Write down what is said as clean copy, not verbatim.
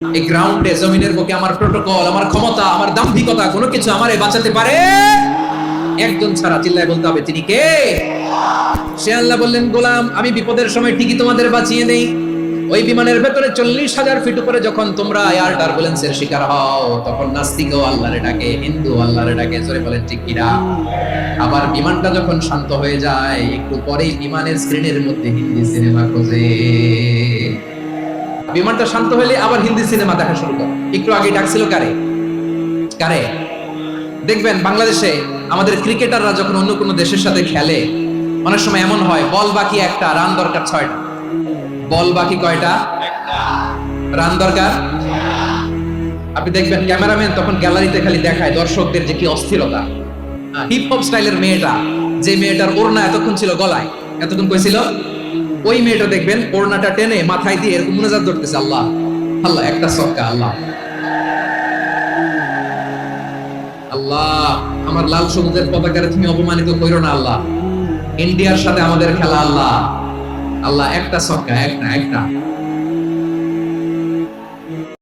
এই গ্রাউন্ডে জমিনের বুকে আমার প্রোটোকল, আমার ক্ষমতা, আমার দাম্ভিকতা কোনো কিছু আমারে বাঁচাতে পারে একজন ছাড়া। চিল্লায় বলতে হবে তিনি কে? সে আল্লাহ বললেন, গোলাম আমি বিপদের সময় ঠিকই তোমাদের বাঁচিয়ে নেই। ওই বিমানের ভেতরে 40,000 ফিট উপরে যখন তোমরা এয়ার টার্বুলেন্সের শিকার হও, তখন নাস্তিকও আল্লাহরে ডাকে, হিন্দু আল্লাহরে ডাকে। জোরে বলেন ঠিক কিনা? আবার বিমানটা যখন শান্ত হয়ে যায়, একটু পরেই বিমানের স্ক্রিনের মধ্যে হিন্দি সিনেমা খোঁজে। বিমানটা শান্ত হলে আবার হিন্দি সিনেমা দেখা শুরু করে। একটু আগে ডাকছিল কারে? কারে? দেখবেন বাংলাদেশে আমাদের ক্রিকেটাররা যখন অন্য কোনো দেশের সাথে খেলে, অনেক সময় এমন হয় বল বাকি একটা, রান দরকার 6টা। বল বাকি কয়টা? রান দরকার। আপনি দেখবেন ক্যামেরাম্যান তখন গ্যালারিতে খালি দেখায় দর্শকদের যে কি অস্থিরতা। হিপ হপ স্টাইলের মেয়েটা, যে মেয়েটার ওড়না এতক্ষণ ছিল গলায়, এতক্ষণ কই ছিল, ওই মেয়েটা দেখবেন ওড়নাটা টেনে মাথায় দিয়ে এরকম মুনাজাত ধরতেছে, আল্লাহ আল্লাহ, একটা সক্কা, আল্লাহ আল্লাহ, আমার লাল সবুজের পতাকারে তুমি অপমানিত কইরো না আল্লাহ। ইন্ডিয়ার সাথে আমাদের খেলা আল্লাহ, আল্লাহ একটা সক্কা, একটা একটা